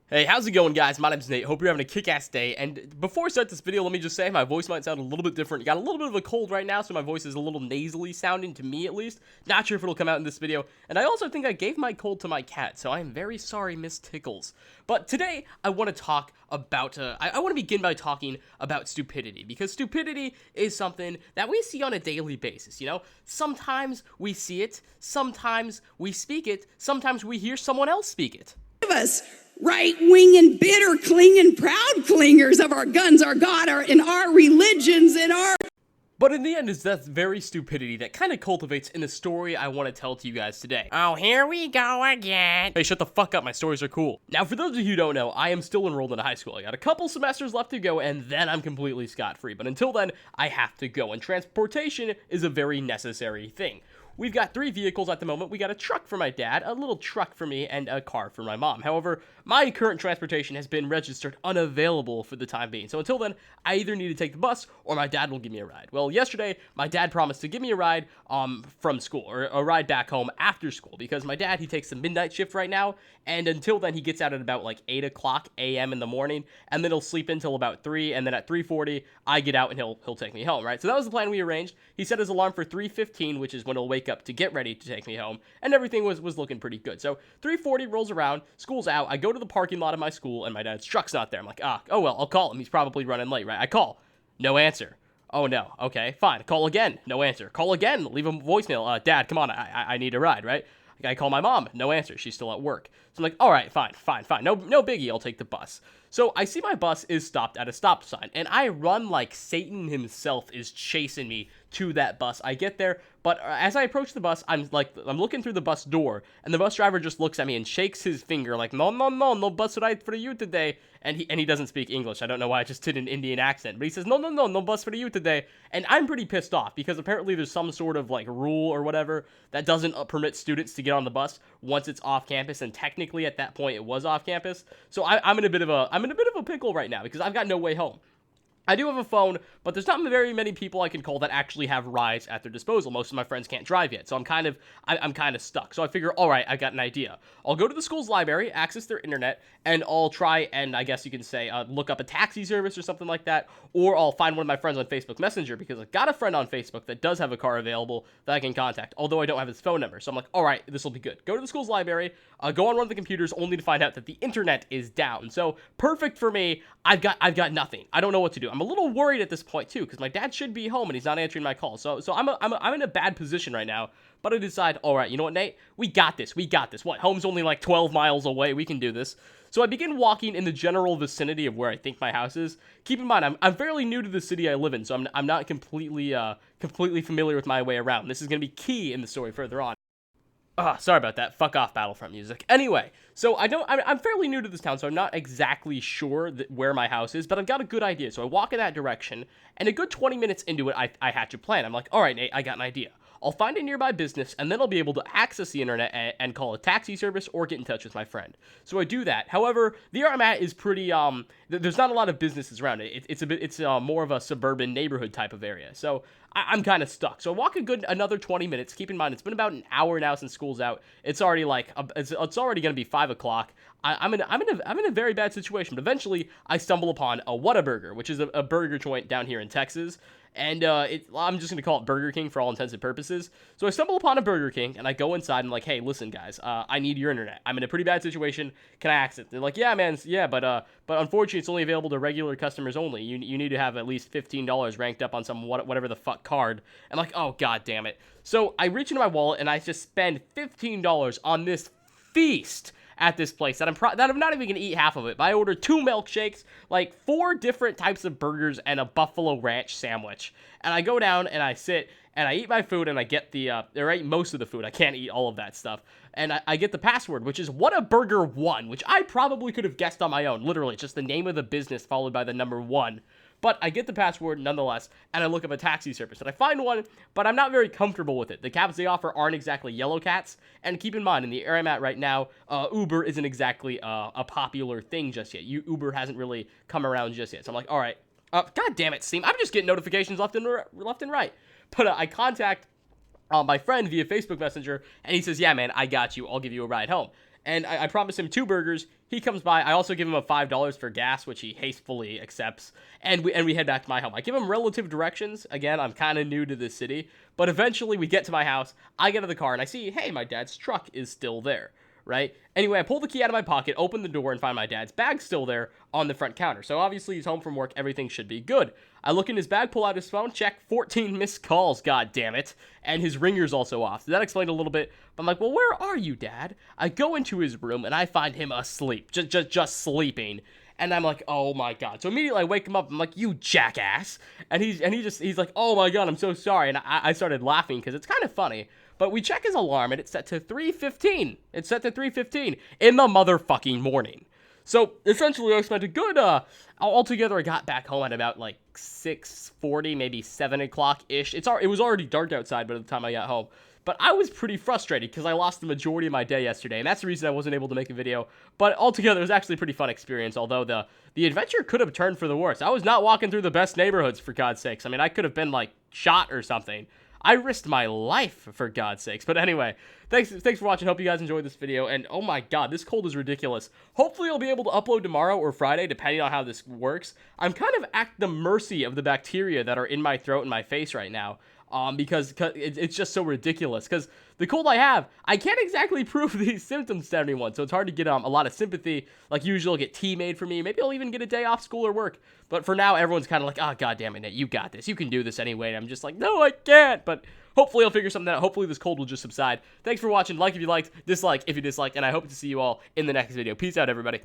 Hey, how's it going, guys? My name's Nate. Hope you're having a kick-ass day. And before I start this video, let me just say my voice might sound a little bit different. Got a little bit of a cold right now, so my voice is a little nasally sounding, to me at least. Not sure if it'll come out in this video. And I also think I gave my cold to my cat, so I am very sorry, Miss Tickles. But today, I want to talk about, I want to begin by talking about stupidity. Because stupidity is something that we see on a daily basis, you know? Sometimes we see it, sometimes we speak it, sometimes we hear someone else speak it. Of us right-wing and bitter clinging proud clingers of our guns, our God, and our religions and our... But in the end, it's that very stupidity that kind of cultivates in the story I want to tell to you guys today. Oh, here we go again. Hey, shut the fuck up. My stories are cool. Now, for those of you who don't know, I am still enrolled in high school. I got a couple semesters left to go, and then I'm completely scot-free. But until then, I have to go, and transportation is a very necessary thing. We've got 3 vehicles at the moment. We got a truck for my dad, a little truck for me, and a car for my mom. However, my current transportation has been registered unavailable for the time being. So until then, I either need to take the bus or my dad will give me a ride. Well, yesterday, my dad promised to give me a ride from school, or a ride back home after school, because my dad, he takes the midnight shift right now, and until then, he gets out at about like 8 o'clock a.m. in the morning, and then he'll sleep until about 3, and then at 3:40, I get out and he'll take me home, right? So that was the plan we arranged. He set his alarm for 3:15, which is when he'll wake up to get ready to take me home, and everything was looking pretty good. So 3:40 rolls around, school's out, I go to the parking lot of my school, and my dad's truck's not there. I'm like, oh well, I'll call him, he's probably running late, right? I call, no answer. Oh no, okay, fine, call again, no answer. Call again, leave a voicemail, Dad, come on, I need a ride, right? I call my mom, no answer, she's still at work. So I'm like, all right, fine, no biggie, I'll take the bus. So I see my bus is stopped at a stop sign, and I run like Satan himself is chasing me to that bus. I get there, but as I approach the bus, I'm looking through the bus door, and the bus driver just looks at me and shakes his finger like, no bus ride for you today. And he doesn't speak English. I don't know why I just did an Indian accent, but he says, no bus for you today. And I'm pretty pissed off because apparently there's some sort of like rule or whatever that doesn't permit students to get on the bus once it's off campus, and technically at that point it was off campus. So I'm in a bit of a pickle right now because I've got no way home. I do have a phone, but there's not very many people I can call that actually have rides at their disposal. Most of my friends can't drive yet, so I'm kind of stuck. So I figure, all right, I got an idea. I'll go to the school's library, access their internet, and I'll try and, I guess you can say, look up a taxi service or something like that, or I'll find one of my friends on Facebook Messenger, because I've got a friend on Facebook that does have a car available that I can contact, although I don't have his phone number. So I'm like, all right, this will be good. Go to the school's library, go on one of the computers, only to find out that the internet is down. So perfect for me. I've got nothing. I don't know what to do. I'm a little worried at this point too, because my dad should be home and he's not answering my calls. So I'm in a bad position right now. But I decide, all right, you know what, Nate? We got this. What? Home's only like 12 miles away. We can do this. So I begin walking in the general vicinity of where I think my house is. Keep in mind, I'm fairly new to the city I live in, so I'm not completely familiar with my way around. This is gonna be key in the story further on. Sorry about that. Fuck off, Battlefront music. Anyway, so I'm fairly new to this town, so I'm not exactly sure where my house is, but I've got a good idea. So I walk in that direction, and a good 20 minutes into it, I hatch a plan. I'm like, all right, Nate, I got an idea. I'll find a nearby business, and then I'll be able to access the internet and call a taxi service or get in touch with my friend. So I do that. However, the area I'm at is pretty, there's not a lot of businesses around it. It's more of a suburban neighborhood type of area. So I'm kind of stuck. So I walk another 20 minutes. Keep in mind, it's been about an hour now since school's out. It's already like, it's already going to be 5 o'clock. I'm in a very bad situation. But eventually, I stumble upon a Whataburger, which is a burger joint down here in Texas. And I'm just going to call it Burger King for all intents and purposes. So I stumble upon a Burger King, and I go inside and I'm like, hey, listen, guys, I need your internet. I'm in a pretty bad situation. Can I access it? They're like, yeah, man, yeah, but unfortunately, it's only available to regular customers only. You need to have at least $15 ranked up on some whatever the fuck card. I'm like, oh, god damn it. So I reach into my wallet, and I just spend $15 on this feast at this place that I'm not even gonna eat half of it. But I ordered 2 milkshakes, like 4 different types of burgers, and a Buffalo Ranch sandwich. And I go down and I sit and I eat my food, and I get or I eat most of the food. I can't eat all of that stuff. And I get the password, which is Whataburger1, which I probably could have guessed on my own. Literally, it's just the name of the business followed by the number 1. But I get the password nonetheless, and I look up a taxi service, and I find one, but I'm not very comfortable with it. The cabs they offer aren't exactly yellow cats, and keep in mind, in the area I'm at right now, Uber isn't exactly a popular thing just yet. Uber hasn't really come around just yet. So I'm like, all right, god damn it, Steam, I'm just getting notifications left and right. But I contact my friend via Facebook Messenger, and he says, yeah, man, I got you. I'll give you a ride home. and I promise him 2 burgers. He comes by. I also give him a $5 for gas, which he hastily accepts, and we head back to my home. I give him relative directions. Again, I'm kind of new to this city, but eventually we get to my house. I get out of the car, and I see, hey, my dad's truck is still there, right? Anyway, I pull the key out of my pocket, open the door, and find my dad's bag still there on the front counter. So obviously he's home from work. Everything should be good. I look in his bag, pull out his phone, check 14 missed calls, god damn it, and his ringer's also off. So that explained a little bit. But I'm like, well, where are you, Dad? I go into his room, and I find him asleep, just sleeping. And I'm like, oh my god. So immediately I wake him up. I'm like, you jackass. And he's like, oh my god, I'm so sorry. And I started laughing because it's kind of funny. But we check his alarm, and it's set to 3:15. It's set to 3:15 in the motherfucking morning. So essentially, I spent a good, altogether, I got back home at about like 6:40, maybe 7 o'clock-ish. It was already dark outside by the time I got home. But I was pretty frustrated because I lost the majority of my day yesterday, and that's the reason I wasn't able to make a video. But altogether, it was actually a pretty fun experience, although the adventure could have turned for the worse. I was not walking through the best neighborhoods, for God's sakes. I mean, I could have been, like, shot or something. I risked my life, for God's sakes. But anyway, thanks for watching. Hope you guys enjoyed this video. And oh my god, this cold is ridiculous. Hopefully I'll be able to upload tomorrow or Friday, depending on how this works. I'm kind of at the mercy of the bacteria that are in my throat and my face right now. Because it's just so ridiculous. Because the cold I have, I can't exactly prove these symptoms to anyone, so it's hard to get a lot of sympathy. Like usual, I'll get tea made for me. Maybe I'll even get a day off school or work. But for now, everyone's kind of like, oh, god damn it, Nate, you got this. You can do this anyway. And I'm just like, no, I can't. But hopefully I'll figure something out. Hopefully this cold will just subside. Thanks for watching. Like if you liked, dislike if you disliked, and I hope to see you all in the next video. Peace out, everybody.